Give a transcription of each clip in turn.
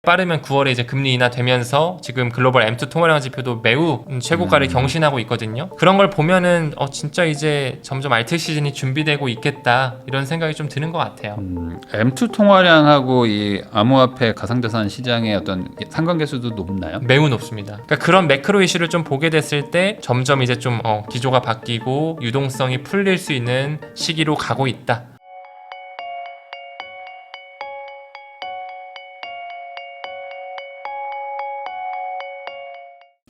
빠르면 9월에 이제 금리 인하되면서 지금 글로벌 M2 통화량 지표도 매우 최고가를 경신하고 있거든요. 그런 걸 보면은 진짜 이제 점점 알트 시즌이 준비되고 있겠다 이런 생각이 좀 드는 것 같아요. M2 통화량하고 이 암호화폐 가상자산 시장의 어떤 상관계수도 높나요? 매우 높습니다. 그러니까 그런 매크로 이슈를 좀 보게 됐을 때 점점 이제 좀 기조가 바뀌고 유동성이 풀릴 수 있는 시기로 가고 있다.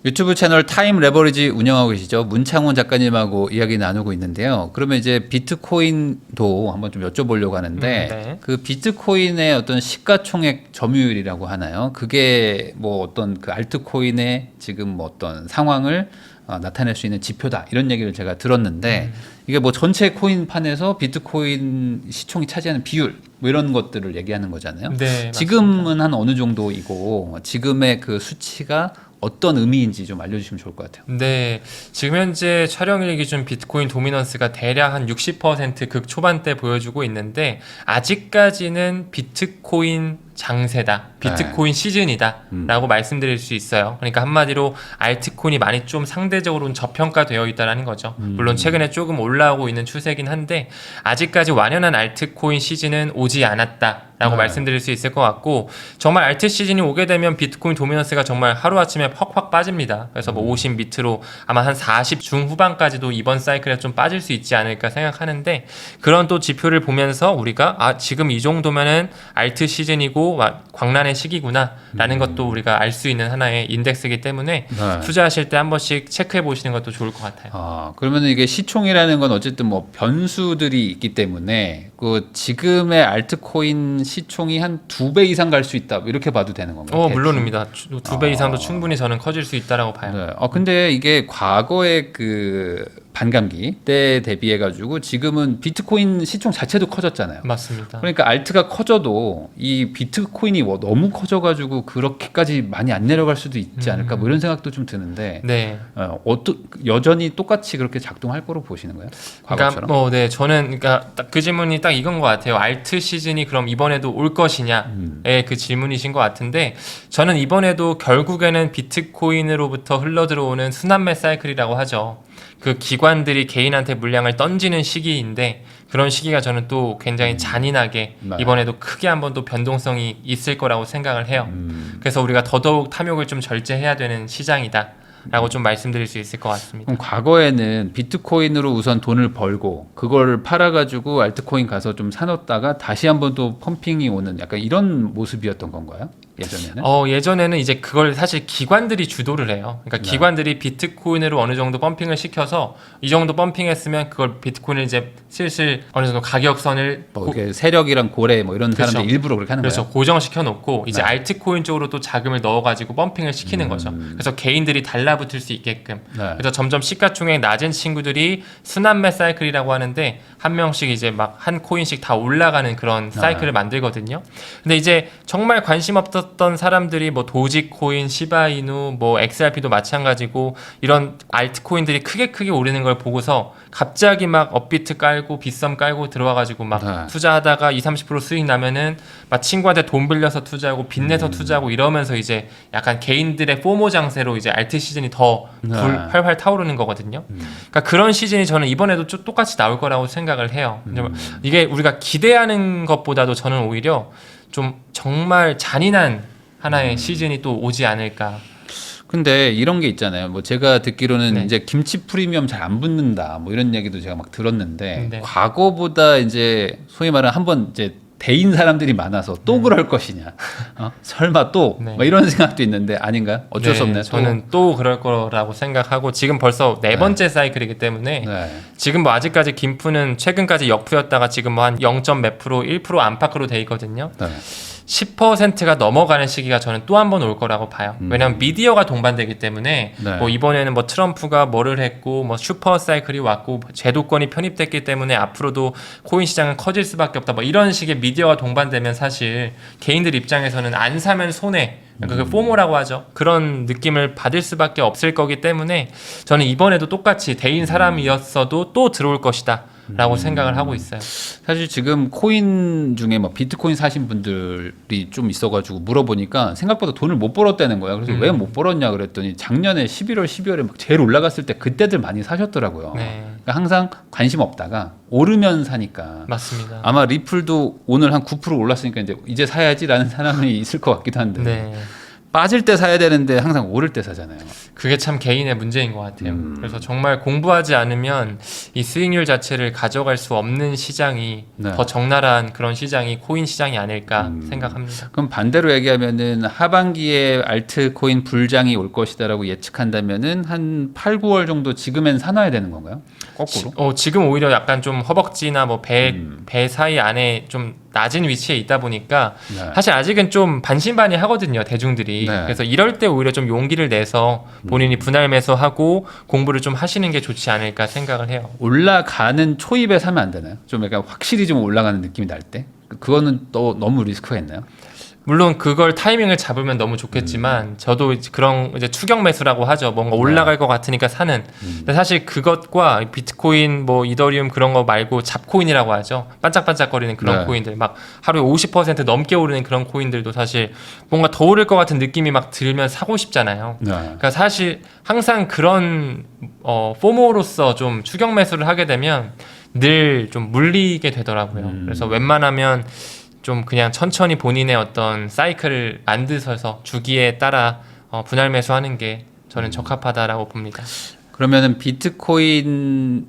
유튜브 채널 타임 레버리지 운영하고 계시죠? 문창훈 작가님하고 이야기 나누고 있는데요. 그러면 이제 비트코인도 한번 좀 여쭤보려고 하는데 네. 그 비트코인의 어떤 시가총액 점유율이라고 하나요? 그게 뭐 어떤 그 알트코인의 지금 뭐 어떤 상황을 나타낼 수 있는 지표다 이런 얘기를 제가 들었는데 이게 뭐 전체 코인판에서 비트코인 시총이 차지하는 비율 뭐 이런 것들을 얘기하는 거잖아요. 네, 지금은 한 어느 정도이고 지금의 그 수치가 어떤 의미인지 좀 알려주시면 좋을 것 같아요. 네, 지금 현재 촬영일 기준 비트코인 도미넌스가 대략 한 60% 극초반대 보여주고 있는데 아직까지는 비트코인 장세다, 비트코인 시즌이다 라고 말씀드릴 수 있어요. 그러니까 한마디로 알트코인이 많이 좀 상대적으로는 저평가되어 있다는 거죠. 물론 최근에 조금 올라오고 있는 추세긴 한데 아직까지 완연한 알트코인 시즌은 오지 않았다 라고 말씀드릴 수 있을 것 같고, 정말 알트 시즌이 오게 되면 비트코인 도미넌스가 정말 하루아침에 퍽퍽 빠집니다. 그래서 뭐 50 밑으로 아마 한 40 중후반까지도 이번 사이클에 좀 빠질 수 있지 않을까 생각하는데, 그런 또 지표를 보면서 우리가 지금 이 정도면은 알트 시즌이고 광란의 시기구나 라는 것도 우리가 알 수 있는 하나의 인덱스이기 때문에 투자하실 때 한 번씩 체크해 보시는 것도 좋을 것 같아요. 그러면 이게 시총이라는 건 어쨌든 뭐 변수들이 있기 때문에 그 지금의 알트코인 시총이 한 2배 이상 갈 수 있다 이렇게 봐도 되는 건가요? 물론입니다. 2배 이상도 충분히 저는 커질 수 있다라고 봐요. 네. 근데 이게 과거의 그 반감기 때 대비해 가지고 지금은 비트코인 시총 자체도 커졌잖아요. 맞습니다. 그러니까 알트가 커져도 이 비트코인이 너무 커져가지고 그렇게까지 많이 안 내려갈 수도 있지 않을까 뭐 이런 생각도 좀 드는데 네. 여전히 똑같이 그렇게 작동할 거로 보시는 거예요? 과거처럼? 그러니까 저는 딱 그 질문이 딱 이건 것 같아요. 알트 시즌이 그럼 이번에도 올 것이냐의 그 질문이신 것 같은데, 저는 이번에도 결국에는 비트코인으로부터 흘러 들어오는 순환매 사이클이라고 하죠. 그 기관들이 개인한테 물량을 던지는 시기인데, 그런 시기가 저는 또 굉장히 잔인하게 이번에도 크게 한번 또 변동성이 있을 거라고 생각을 해요. 그래서 우리가 더더욱 탐욕을 좀 절제해야 되는 시장이다 라고 좀 말씀드릴 수 있을 것 같습니다. 그럼 과거에는 비트코인으로 우선 돈을 벌고 그걸 팔아가지고 알트코인 가서 좀 사놓다가 다시 한번 또 펌핑이 오는 약간 이런 모습이었던 건가요? 예전에는? 예전에는 이제 그걸 사실 기관들이 주도를 해요. 그러니까 기관들이 비트코인으로 어느 정도 펌핑을 시켜서 이 정도 펌핑했으면 그걸 비트코인을 이제 슬슬 어느 정도 가격선을 이게 세력이랑 고래 뭐 이런 사람들 일부러 그렇게 하는 거예요. 고정시켜 놓고 이제 알트코인 쪽으로 또 자금을 넣어가지고 펌핑을 시키는 거죠. 그래서 개인들이 달라붙을 수 있게끔. 그래서 점점 시가총액 낮은 친구들이 순환매 사이클이라고 하는데 한 명씩 이제 막 한 코인씩 다 올라가는 그런 사이클을 만들거든요. 근데 이제 정말 관심 없었던 사람들이 뭐 도지코인, 시바이누, 뭐 XRP도 마찬가지고 이런 알트코인들이 크게 오르는 걸 보고서 갑자기 막 업비트 깔고 빗썸 깔고 들어와가지고 막 투자하다가 20-30% 수익 나면은 막 친구한테 돈 빌려서 투자하고 빚내서 투자하고 이러면서 이제 약간 개인들의 포모 장세로 이제 알트 시즌이 더 활활 타오르는 거거든요. 그러니까 그런 시즌이 저는 이번에도 똑같이 나올 거라고 생각을 해요. 이게 우리가 기대하는 것보다도 저는 오히려 좀 정말 잔인한 하나의 시즌이 또 오지 않을까. 근데 이런 게 있잖아요. 뭐 제가 듣기로는 네. 이제 김치 프리미엄 잘 안 붙는다. 뭐 이런 얘기도 제가 막 들었는데 네. 과거보다 이제 소위 말하는 한번 이제 대인 사람들이 많아서 또 그럴 것이냐. 설마 또 네. 뭐 이런 생각도 있는데 아닌가요? 어쩔 수 없네요. 저는 또 그럴 거라고 생각하고 지금 벌써 네 번째 사이클이기 때문에 지금 뭐 아직까지 김프는 최근까지 역프였다가 지금 뭐 한 0. 몇 프로, 1% 안팎으로 돼 있거든요. 10%가 넘어가는 시기가 저는 또 한 번 올 거라고 봐요. 왜냐하면 미디어가 동반되기 때문에 뭐 이번에는 뭐 트럼프가 뭐를 했고 뭐 슈퍼 사이클이 왔고 제도권이 편입됐기 때문에 앞으로도 코인 시장은 커질 수밖에 없다. 뭐 이런 식의 미디어가 동반되면 사실 개인들 입장에서는 안 사면 손해. 그 포모라고 하죠. 그런 느낌을 받을 수밖에 없을 거기 때문에 저는 이번에도 똑같이 대인 사람이었어도 또 들어올 것이다 라고 생각을 하고 있어요. 사실 지금 코인 중에 뭐 비트코인 사신 분들이 좀 있어가지고 물어보니까 생각보다 돈을 못 벌었다는 거야. 그래서 왜 못 벌었냐 그랬더니 작년에 11월, 12월에 막 제일 올라갔을 때 그때들 많이 사셨더라고요. 네. 그러니까 항상 관심 없다가 오르면 사니까. 맞습니다. 아마 리플도 오늘 한 9% 올랐으니까 이제 사야지라는 사람이 있을 것 같기도 한데 네. 빠질 때 사야 되는데 항상 오를 때 사잖아요. 그게 참 개인의 문제인 것 같아요. 그래서 정말 공부하지 않으면 이 수익률 자체를 가져갈 수 없는 시장이 네. 더 적나라한 그런 시장이 코인 시장이 아닐까 생각합니다. 그럼 반대로 얘기하면은 하반기에 알트코인 불장이 올 것이다라고 예측한다면은 한 8, 9월 정도 지금엔 사놔야 되는 건가요? 거꾸로? 지금 오히려 약간 좀 허벅지나 뭐 배 사이 안에 좀 낮은 위치에 있다 보니까 네. 사실 아직은 좀 반신반의하거든요, 대중들이. 네. 그래서 이럴 때 오히려 좀 용기를 내서 본인이 분할 매수하고 공부를 좀 하시는 게 좋지 않을까 생각을 해요. 올라가는 초입에 사면 안 되나요? 좀 약간 확실히 좀 올라가는 느낌이 날 때? 그거는 또 너무 리스크가 있나요? 물론 그걸 타이밍을 잡으면 너무 좋겠지만 저도 이제 그런 이제 추격 매수라고 하죠. 뭔가 올라갈 것 같으니까 사는. 근데 사실 그것과 비트코인 뭐 이더리움 그런 거 말고 잡코인이라고 하죠. 반짝반짝거리는 그런 네. 코인들 막 하루에 50% 넘게 오르는 그런 코인들도 사실 뭔가 더 오를 것 같은 느낌이 막 들면 사고 싶잖아요. 네. 그러니까 사실 항상 그런 포모로서 좀 추격 매수를 하게 되면 늘 좀 물리게 되더라고요. 그래서 웬만하면 좀 그냥 천천히 본인의 어떤 사이클을 만드셔서 주기에 따라 분할 매수하는 게 저는 적합하다라고 봅니다. 그러면은 비트코인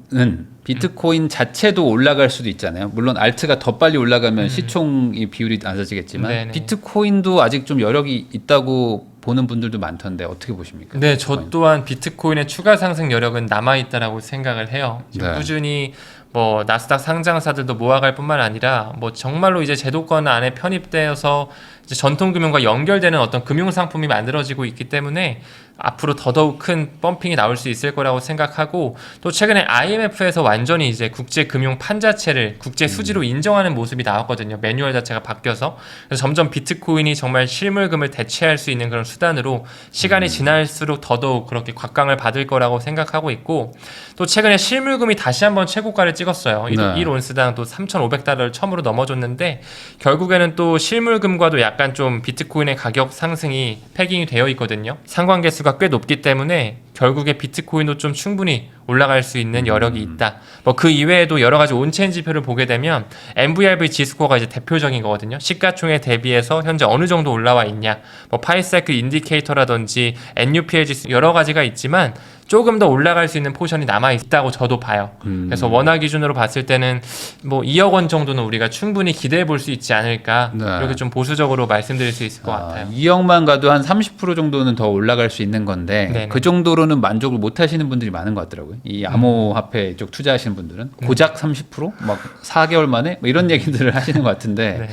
자체도 올라갈 수도 있잖아요. 물론 알트가 더 빨리 올라가면 시총이 비율이 낮아지겠지만 네네. 비트코인도 아직 좀 여력이 있다고 보는 분들도 많던데 어떻게 보십니까? 네, 저 또한 비트코인의 추가 상승 여력은 남아 있다라고 생각을 해요. 지금 네. 꾸준히 뭐 나스닥 상장사들도 모아갈 뿐만 아니라 뭐 정말로 이제 제도권 안에 편입되어서 이제 전통금융과 연결되는 어떤 금융 상품이 만들어지고 있기 때문에 앞으로 더더욱 큰 펌핑이 나올 수 있을 거라고 생각하고 또 최근에 IMF에서 완전히 이제 국제 금융 판 자체를 국제 수지로 인정하는 모습이 나왔거든요. 매뉴얼 자체가 바뀌어서 그래서 점점 비트코인이 정말 실물금을 대체할 수 있는 그런 수단으로 시간이 지날수록 더더욱 그렇게 곽강을 받을 거라고 생각하고 있고 또 최근에 실물금이 다시 한번 최고가를 찍었어요. 네. 1온스당 또 3,500달러를 처음으로 넘어줬는데 결국에는 또 실물금과도 약간 좀 비트코인의 가격 상승이 패깅이 되어 있거든요. 상관계수가 꽤 높기 때문에 결국에 비트코인도 좀 충분히 올라갈 수 있는 여력이 있다. 뭐 그 이외에도 여러 가지 온체인 지표를 보게 되면 MVRV 지스코어가 이제 대표적인 거거든요. 시가총액 대비해서 현재 어느 정도 올라와 있냐. 뭐 파이사이클 인디케이터라든지 NUPL 지수 여러 가지가 있지만 조금 더 올라갈 수 있는 포션이 남아 있다고 저도 봐요. 그래서 원화 기준으로 봤을 때는 뭐 2억 원 정도는 우리가 충분히 기대해 볼 수 있지 않을까. 네. 이렇게 좀 보수적으로 말씀드릴 수 있을 것 같아요. 2억만 가도 한 30% 정도는 더 올라갈 수 있는 건데 네네. 그 정도로는 만족을 못 하시는 분들이 많은 것 같더라고요. 이 암호화폐 쪽 투자하시는 분들은 고작 30%? 막 4개월 만에? 뭐 이런 얘기들을 하시는 것 같은데 네.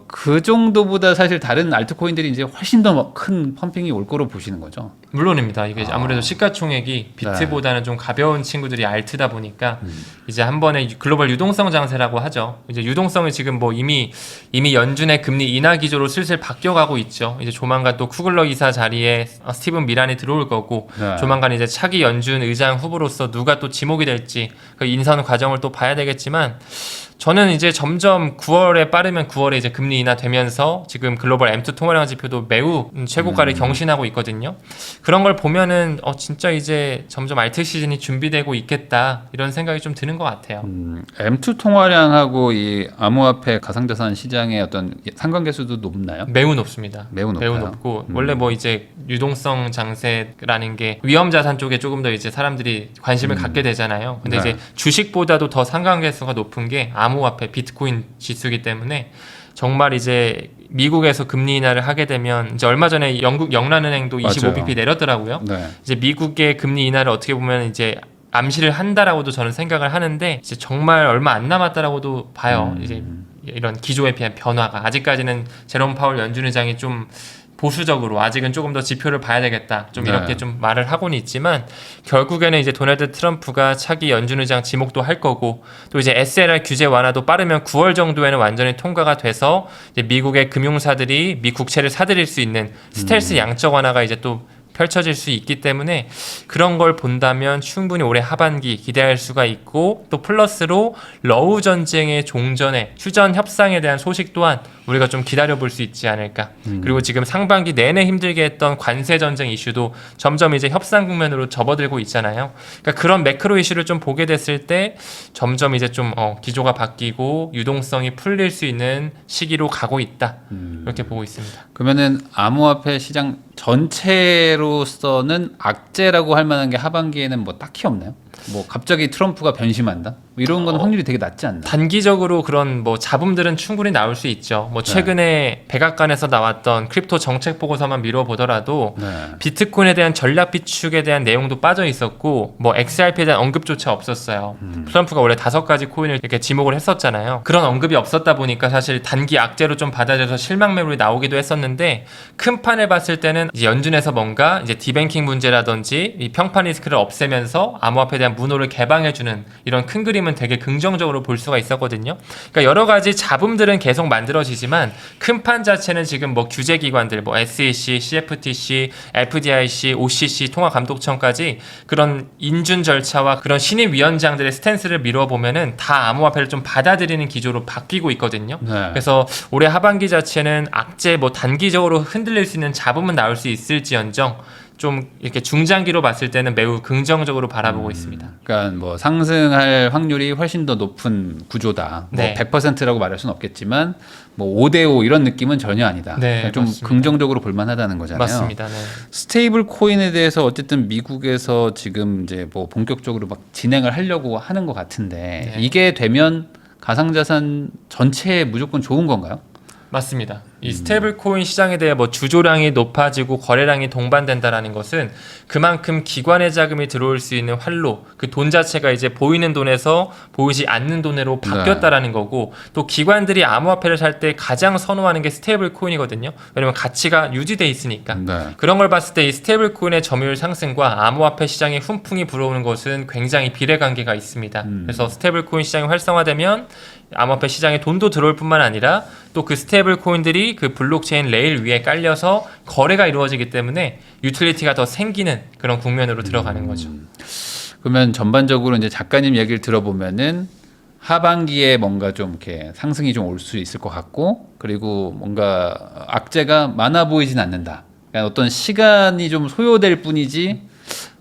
그 정도보다 사실 다른 알트코인들이 이제 훨씬 더 큰 펌핑이 올 거로 보시는 거죠. 물론입니다. 이게 아무래도 시가총액이 비트보다는 좀 가벼운 친구들이 알트다 보니까 이제 한 번에 글로벌 유동성 장세라고 하죠. 이제 유동성이 지금 뭐 이미 연준의 금리 인하 기조로 슬슬 바뀌어가고 있죠. 이제 조만간 또 쿠글러 이사 자리에 스티븐 미란이 들어올 거고 네. 조만간 이제 차기 연준 의장 후보로서 누가 또 지목이 될지 그 인선 과정을 또 봐야 되겠지만 저는 이제 점점 9월에 빠르면 9월에 이제 금리 인하되면서 지금 글로벌 M2 통화량 지표도 매우 최고가를 경신하고 있거든요. 그런 걸 보면은 진짜 이제 점점 알트 시즌이 준비되고 있겠다 이런 생각이 좀 드는 것 같아요. M2 통화량하고 이 암호화폐 가상자산 시장의 어떤 상관계수도 높나요? 매우 높습니다. 매우 높아요? 높고 원래 뭐 이제 유동성 장세라는 게 위험 자산 쪽에 조금 더 이제 사람들이 관심을 갖게 되잖아요. 근데 네. 이제 주식보다도 더 상관계수가 높은 게 암호화폐 비트코인 지수이기 때문에 정말 이제 미국에서 금리 인하를 하게 되면 이제 얼마 전에 영국 영란은행도 25bp 내렸더라고요. 네. 이제 미국의 금리 인하를 어떻게 보면 이제 암시를 한다라고도 저는 생각을 하는데 이제 정말 얼마 안 남았다라고도 봐요. 이제 이런 기조에 비한 변화가 아직까지는 제롬 파월 연준 의장이 좀 보수적으로 아직은 조금 더 지표를 봐야 되겠다. 좀 네. 이렇게 좀 말을 하고는 있지만 결국에는 이제 도널드 트럼프가 차기 연준 의장 지목도 할 거고 또 이제 SLR 규제 완화도 빠르면 9월 정도에는 완전히 통과가 돼서 이제 미국의 금융사들이 미 국채를 사들일 수 있는 스텔스 양적 완화가 이제 또 펼쳐질 수 있기 때문에 그런 걸 본다면 충분히 올해 하반기 기대할 수가 있고, 또 플러스로 러우 전쟁의 종전에 휴전 협상에 대한 소식 또한 우리가 좀 기다려볼 수 있지 않을까. 그리고 지금 상반기 내내 힘들게 했던 관세 전쟁 이슈도 점점 이제 협상 국면으로 접어들고 있잖아요. 그러니까 그런 매크로 이슈를 좀 보게 됐을 때 점점 이제 좀 기조가 바뀌고 유동성이 풀릴 수 있는 시기로 가고 있다. 이렇게 보고 있습니다. 그러면은 암호화폐 시장 전체로서는 악재라고 할 만한 게 하반기에는 뭐 딱히 없나요? 뭐 갑자기 트럼프가 변심한다? 뭐 이런 건 확률이 되게 낮지 않나? 단기적으로 그런 뭐 잡음들은 충분히 나올 수 있죠. 뭐 최근에 백악관에서 나왔던 크립토 정책 보고서만 미뤄보더라도 비트코인에 대한 전략 비축에 대한 내용도 빠져 있었고, 뭐 XRP에 대한 언급조차 없었어요. 트럼프가 원래 5가지 코인을 이렇게 지목을 했었잖아요. 그런 언급이 없었다 보니까 사실 단기 악재로 좀 받아들여서 실망 매물이 나오기도 했었는데, 큰 판을 봤을 때는 이제 연준에서 뭔가 이제 디뱅킹 문제라든지 이 평판 리스크를 없애면서 암호화폐에 대한 문호를 개방해주는 이런 큰 그림은 되게 긍정적으로 볼 수가 있었거든요. 그러니까 여러 가지 잡음들은 계속 만들어지지만 큰 판 자체는 지금 뭐 규제기관들, 뭐 SEC, CFTC, FDIC, OCC, 통화감독청까지 그런 인준 절차와 그런 신임위원장들의 스탠스를 미뤄보면은 다 암호화폐를 좀 받아들이는 기조로 바뀌고 있거든요. 그래서 올해 하반기 자체는 악재 뭐 단기적으로 흔들릴 수 있는 잡음은 나올 수 있을지언정 좀 이렇게 중장기로 봤을 때는 매우 긍정적으로 바라보고 있습니다. 그러니까 뭐 상승할 확률이 훨씬 더 높은 구조다. 네. 뭐 100%라고 말할 수는 없겠지만 뭐 5대5 이런 느낌은 전혀 아니다. 네, 좀 맞습니다. 긍정적으로 볼 만하다는 거잖아요. 맞습니다. 네. 스테이블 코인에 대해서 어쨌든 미국에서 지금 이제 뭐 본격적으로 막 진행을 하려고 하는 것 같은데 이게 되면 가상자산 전체에 무조건 좋은 건가요? 맞습니다. 이 스테이블 코인 시장에 대해 뭐 주조량이 높아지고 거래량이 동반된다라는 것은 그만큼 기관의 자금이 들어올 수 있는 활로, 그 돈 자체가 이제 보이는 돈에서 보이지 않는 돈으로 바뀌었다라는 거고, 또 기관들이 암호화폐를 살 때 가장 선호하는 게 스테이블 코인이거든요. 왜냐면 가치가 유지돼 있으니까. 그런 걸 봤을 때 이 스테이블 코인의 점유율 상승과 암호화폐 시장의 훈풍이 불어오는 것은 굉장히 비례관계가 있습니다. 그래서 스테이블 코인 시장이 활성화되면 암호화폐 시장에 돈도 들어올 뿐만 아니라 또 그 스테이블 코인들이 그 블록체인 레일 위에 깔려서 거래가 이루어지기 때문에 유틸리티가 더 생기는 그런 국면으로 들어가는 거죠. 그러면 전반적으로 이제 작가님 얘기를 들어보면은 하반기에 뭔가 좀 이렇게 상승이 좀 올 수 있을 것 같고, 그리고 뭔가 악재가 많아 보이진 않는다. 그러니까 어떤 시간이 좀 소요될 뿐이지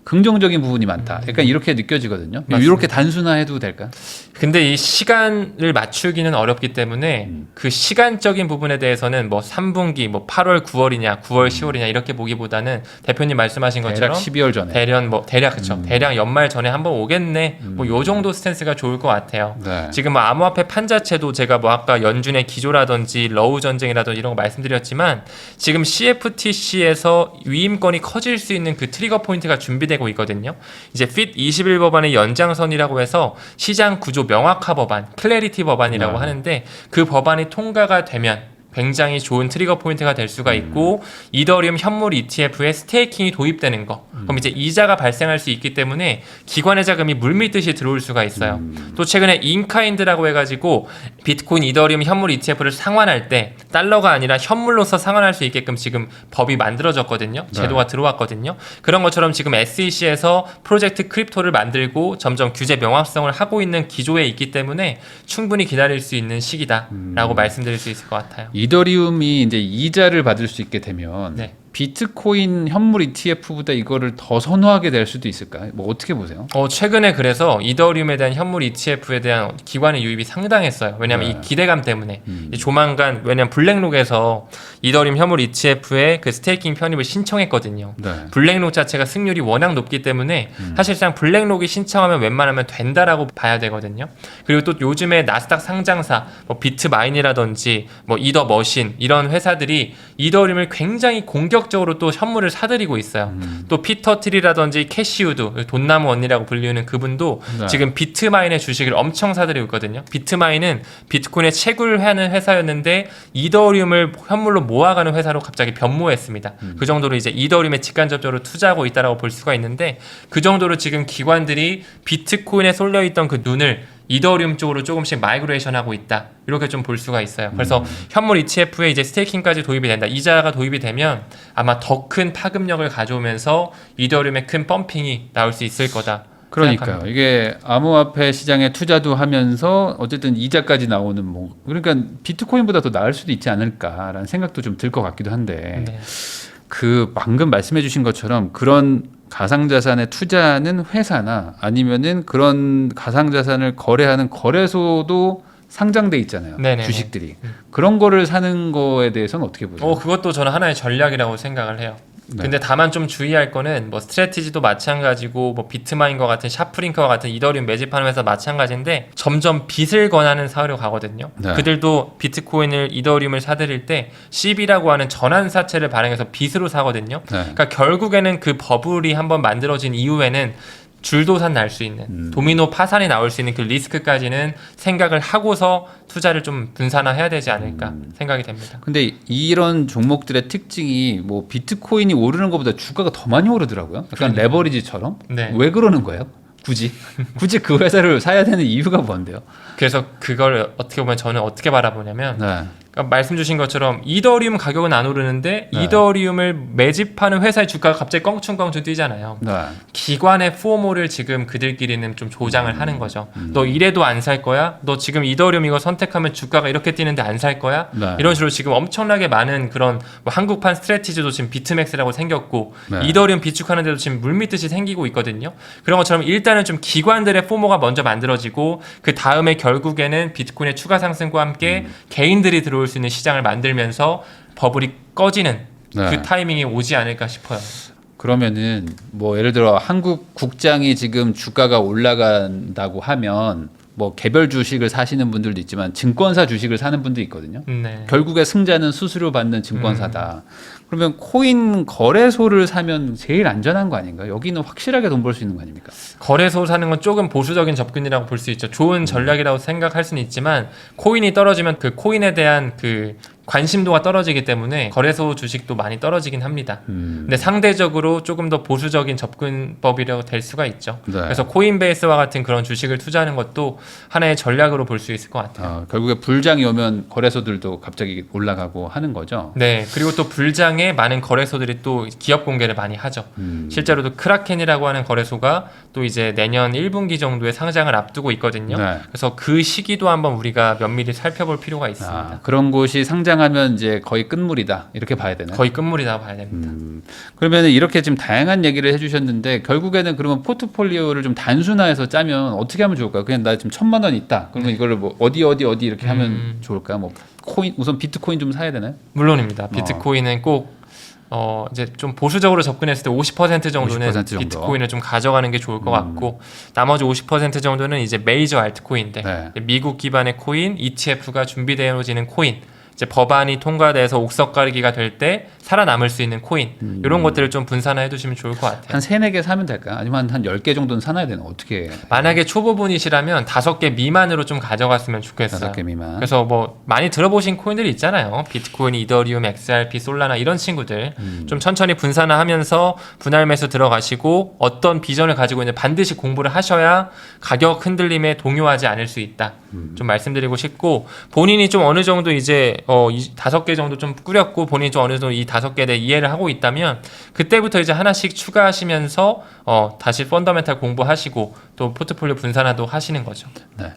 긍정적인 부분이 많다. 약간 이렇게 느껴지거든요. 맞습니다. 이렇게 단순화해도 될까요? 근데 이 시간을 맞추기는 어렵기 때문에 그 시간적인 부분에 대해서는 뭐 3분기, 뭐 8월, 9월이냐, 9월, 10월이냐 이렇게 보기보다는 대표님 말씀하신 것처럼 대략 12월 전에. 대략 그쵸. 대략 연말 전에 한번 오겠네. 뭐 요 정도 스탠스가 좋을 것 같아요. 지금 뭐 암호화폐 판 자체도 제가 뭐 아까 연준의 기조라든지 러우 전쟁이라든지 이런 거 말씀드렸지만 지금 CFTC에서 위임권이 커질 수 있는 그 트리거 포인트가 준비되고 있거든요. 이제 FIT 21 법안의 연장선이라고 해서 시장 구조 명확화 법안, 클래리티 법안이라고 하는데, 그 법안이 통과가 되면 굉장히 좋은 트리거 포인트가 될 수가 있고, 이더리움 현물 ETF에 스테이킹이 도입되는 거, 그럼 이제 이자가 발생할 수 있기 때문에 기관의 자금이 물밀듯이 들어올 수가 있어요. 또 최근에 인카인드라고 해가지고 비트코인, 이더리움 현물 ETF를 상환할 때 달러가 아니라 현물로서 상환할 수 있게끔 지금 법이 만들어졌거든요. 제도가 들어왔거든요. 그런 것처럼 지금 SEC에서 프로젝트 크립토를 만들고 점점 규제 명확성을 하고 있는 기조에 있기 때문에 충분히 기다릴 수 있는 시기다라고 말씀드릴 수 있을 것 같아요. 이더리움이 이제 이자를 받을 수 있게 되면 비트코인 현물 ETF보다 이거를 더 선호하게 될 수도 있을까요? 뭐 어떻게 보세요? 최근에 그래서 이더리움에 대한 현물 ETF에 대한 기관의 유입이 상당했어요. 왜냐하면 이 기대감 때문에 조만간, 왜냐하면 블랙록에서 이더리움 현물 ETF에 그 스테이킹 편입을 신청했거든요. 블랙록 자체가 승률이 워낙 높기 때문에 사실상 블랙록이 신청하면 웬만하면 된다라고 봐야 되거든요. 그리고 또 요즘에 나스닥 상장사, 뭐 비트마인이라든지 뭐 이더머신 이런 회사들이 이더리움을 굉장히 공격적으로 또 현물을 사들이고 있어요. 또 피터 트리라든지 캐시우드, 돈나무 언니라고 불리는 그분도 지금 비트마인의 주식을 엄청 사들이고 있거든요. 비트마인은 비트코인에 채굴하는 회사였는데 이더리움을 현물로 모아가는 회사로 갑자기 변모했습니다. 그 정도로 이제 이더리움에 직간접적으로 투자하고 있다라고 볼 수가 있는데, 그 정도로 지금 기관들이 비트코인에 쏠려있던 그 눈을 이더리움 쪽으로 조금씩 마이그레이션하고 있다. 이렇게 좀 볼 수가 있어요. 그래서 현물 ETF에 이제 스테이킹까지 도입이 된다. 이자가 도입이 되면 아마 더 큰 파급력을 가져오면서 이더리움의 큰 펌핑이 나올 수 있을 거다. 그러니까요. 생각합니다. 이게 암호화폐 시장에 투자도 하면서 어쨌든 이자까지 나오는 뭐 그러니까 비트코인보다 더 나을 수도 있지 않을까라는 생각도 좀 들 것 같기도 한데 네. 그 방금 말씀해주신 것처럼 그런 가상자산에 투자하는 회사나 아니면은 그런 가상자산을 거래하는 거래소도 상장돼 있잖아요. 네네네. 주식들이 그런 거를 사는 거에 대해서는 어떻게 보세요? 그것도 저는 하나의 전략이라고 생각을 해요. 네. 근데 다만 좀 주의할 거는 뭐 스트래티지도 마찬가지고 뭐 비트마인과 같은 샤프링크와 같은 이더리움 매집하는 회사 마찬가지인데 점점 빚을 권하는 사회로 가거든요. 네. 그들도 비트코인을 이더리움을 사들일 때 CB라고 하는 전환사채를 발행해서 빚으로 사거든요. 네. 그러니까 결국에는 그 버블이 한번 만들어진 이후에는 줄도산 날 수 있는 도미노 파산이 나올 수 있는 그 리스크까지는 생각을 하고서 투자를 좀 분산화해야 되지 않을까 생각이 됩니다. 근데 이런 종목들의 특징이 뭐 비트코인이 오르는 것보다 주가가 더 많이 오르더라고요. 약간 레버리지처럼. 네. 왜 그러는 거예요? 굳이 그 회사를 사야 되는 이유가 뭔데요? 그래서 그걸 어떻게 보면 저는 어떻게 바라보냐면 네. 그러니까 말씀 주신 것처럼 이더리움 가격은 안 오르는데 네. 이더리움을 매집하는 회사의 주가가 갑자기 껑충껑충 뛰잖아요. 네. 기관의 포모를 지금 그들끼리는 좀 조장을 하는 거죠. 너 이래도 안 살 거야? 너 지금 이더리움 이거 선택하면 주가가 이렇게 뛰는데 안 살 거야? 네. 이런 식으로 지금 엄청나게 많은 그런 뭐 한국판 스트래티지도 지금 비트맥스라고 생겼고 네. 이더리움 비축하는 데도 지금 물밀듯이 생기고 있거든요. 그런 것처럼 일단은 좀 기관들의 포모가 먼저 만들어지고 그 다음에 결국에는 비트코인의 추가 상승과 함께 개인들이 들어올 수 있는 시장을 만들면서 버블이 꺼지는 네. 그 타이밍이 오지 않을까 싶어요. 그러면은 뭐 예를 들어 한국 국장이 지금 주가가 올라간다고 하면 뭐 개별 주식을 사시는 분들도 있지만 증권사 주식을 사는 분도 있거든요. 네. 결국에 승자는 수수료 받는 증권사다. 그러면 코인 거래소를 사면 제일 안전한 거 아닌가요? 여기는 확실하게 돈 벌 수 있는 거 아닙니까? 거래소 사는 건 조금 보수적인 접근이라고 볼 수 있죠. 좋은 전략이라고 생각할 수는 있지만 코인이 떨어지면 그 코인에 대한 그 관심도가 떨어지기 때문에 거래소 주식도 많이 떨어지긴 합니다. 근데 상대적으로 조금 더 보수적인 접근법이라고 될 수가 있죠. 네. 그래서 코인베이스와 같은 그런 주식을 투자하는 것도 하나의 전략으로 볼 수 있을 것 같아요. 결국에 불장이 오면 거래소들도 갑자기 올라가고 하는 거죠. 네, 그리고 또 불장에 많은 거래소들이 또 기업 공개를 많이 하죠. 실제로도 크라켄이라고 하는 거래소가 또 이제 내년 1분기 정도에 상장을 앞두고 있거든요. 네. 그래서 그 시기도 한번 우리가 면밀히 살펴볼 필요가 있습니다. 그런 곳이 상장하면 이제 거의 끝물이다 이렇게 봐야 되나요? 거의 끝물이다 봐야 됩니다. 그러면 이렇게 지금 다양한 얘기를 해주셨는데 결국에는 그러면 포트폴리오를 좀 단순화해서 짜면 어떻게 하면 좋을까요? 그냥 나 지금 1,000만 원 있다. 그러면 이거를 뭐 어디 이렇게 하면 좋을까요? 뭐 코인 우선 비트코인 좀 사야 되나요? 물론입니다. 비트코인은 꼭 이제 좀 보수적으로 접근했을 때 50% 정도는 50% 정도. 비트코인을 좀 가져가는 게 좋을 것 같고 나머지 50% 정도는 이제 메이저 알트코인들, 네. 미국 기반의 코인, ETF가 준비되어지는 코인, 이제 법안이 통과돼서 옥석 가리기가 될 때 살아남을 수 있는 코인 이런 것들을 좀 분산화해 두시면 좋을 것 같아요. 한 3-4개 사면 될까요? 아니면 한 10개 정도는 사놔야 되나? 어떻게? 만약에 초보분이시라면 5개 미만으로 좀 가져갔으면 좋겠어요. 5개 미만. 그래서 뭐 많이 들어보신 코인들이 있잖아요. 비트코인, 이더리움, XRP, 솔라나 이런 친구들 좀 천천히 분산화하면서 분할 매수 들어가시고 어떤 비전을 가지고 있는 반드시 공부를 하셔야 가격 흔들림에 동요하지 않을 수 있다. 좀 말씀드리고 싶고 본인이 좀 어느 정도 이제 5개 정도 좀 꾸렸고 본인이 좀 어느 정도 이 5개에 대해 이해를 하고 있다면 그때부터 이제 하나씩 추가하시면서 다시 펀더멘탈 공부하시고 또 포트폴리오 분산화도 하시는 거죠. 네.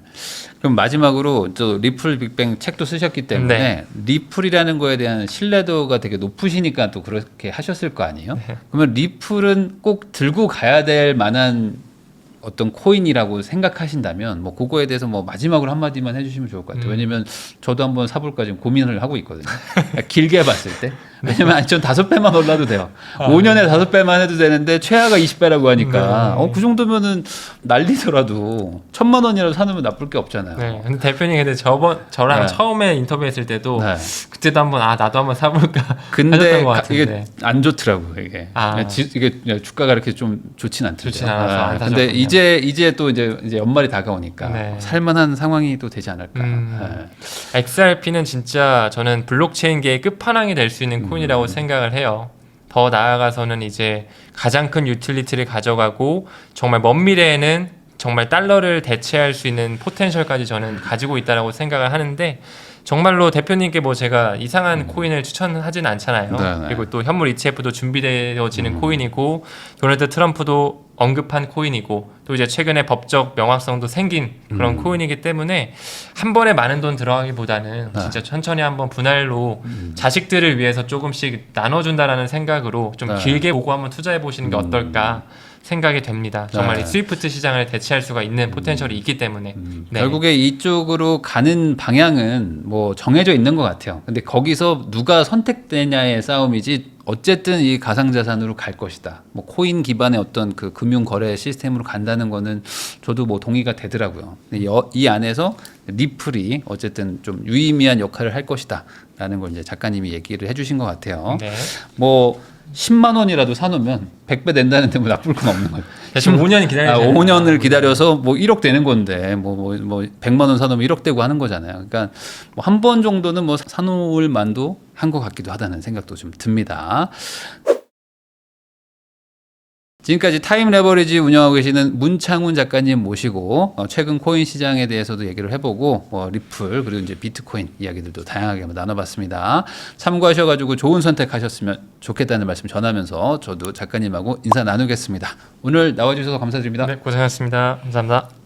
그럼 마지막으로 또 리플 빅뱅 책도 쓰셨기 때문에 네. 리플이라는 거에 대한 신뢰도가 되게 높으시니까 또 그렇게 하셨을 거 아니에요? 네. 그러면 리플은 꼭 들고 가야 될 만한 어떤 코인이라고 생각하신다면 뭐 그거에 대해서 뭐 마지막으로 한마디만 해주시면 좋을 것 같아요. 왜냐면 저도 한번 사볼까 지금 고민을 하고 있거든요. 길게 봤을 때. 왜냐면 전 5배만 올라도 돼요. 5년에 5배만 해도 되는데 최하가 20배라고 하니까 그 정도면은 날리더라도 1,000만 원이라도 사놓으면 나쁠 게 없잖아요. 네. 근데 대표님 근데 저랑 네. 처음에 인터뷰했을 때도 네. 그때도 한번 나도 한번 사볼까 근데 하셨던 것 같은데. 이게 안 좋더라고 이게. 이게 주가가 이렇게 좀 좋진 않더라고요. 좋진 않아서 안 근데 사셨군요. 이제 또 이제 연말이 다가오니까 네. 살만한 상황이 또 되지 않을까. 네. XRP는 진짜 저는 블록체인계의 끝판왕이 될 수 있는 코인이라고 생각을 해요. 더 나아가서는 이제 가장 큰 유틸리티를 가져가고 정말 먼 미래에는 정말 달러를 대체할 수 있는 포텐셜까지 저는 가지고 있다라고 생각을 하는데 정말로 대표님께 뭐 제가 이상한 코인을 추천하진 않잖아요. 네네. 그리고 또 현물 ETF도 준비되어지는 코인이고 도널드 트럼프도 언급한 코인이고 또 이제 최근에 법적 명확성도 생긴 그런 코인이기 때문에 한 번에 많은 돈 들어가기보다는 네. 진짜 천천히 한번 분할로 자식들을 위해서 조금씩 나눠준다라는 생각으로 좀 네. 길게 보고 한번 투자해 보시는 게 어떨까 생각이 됩니다. 정말 네. 이 스위프트 시장을 대체할 수가 있는 포텐셜이 있기 때문에 네. 결국에 이쪽으로 가는 방향은 뭐 정해져 있는 것 같아요. 근데 거기서 누가 선택되냐의 싸움이지 어쨌든 이 가상자산으로 갈 것이다. 뭐 코인 기반의 어떤 그 금융 거래 시스템으로 간다는 거는 저도 뭐 동의가 되더라고요. 근데 이 안에서 리플이 어쨌든 좀 유의미한 역할을 할 것이다라는 걸 이제 작가님이 얘기를 해주신 것 같아요. 네. 뭐 10만 원이라도 사놓으면 100배 된다는데 뭐 나쁠 건 없는 거예요. 지금 5년 기다려야 5년을 기다려서 뭐 1억 되는 건데 뭐 100만 원 사놓으면 1억 되고 하는 거잖아요. 그러니까 뭐 한 번 정도는 뭐 사놓을 만도 한 것 같기도 하다는 생각도 좀 듭니다. 지금까지 타임 레버리지 운영하고 계시는 문창훈 작가님 모시고 최근 코인 시장에 대해서도 얘기를 해보고 리플 그리고 이제 비트코인 이야기들도 다양하게 한번 나눠봤습니다. 참고하셔가지고 좋은 선택하셨으면 좋겠다는 말씀 전하면서 저도 작가님하고 인사 나누겠습니다. 오늘 나와주셔서 감사드립니다. 네, 고생하셨습니다. 감사합니다.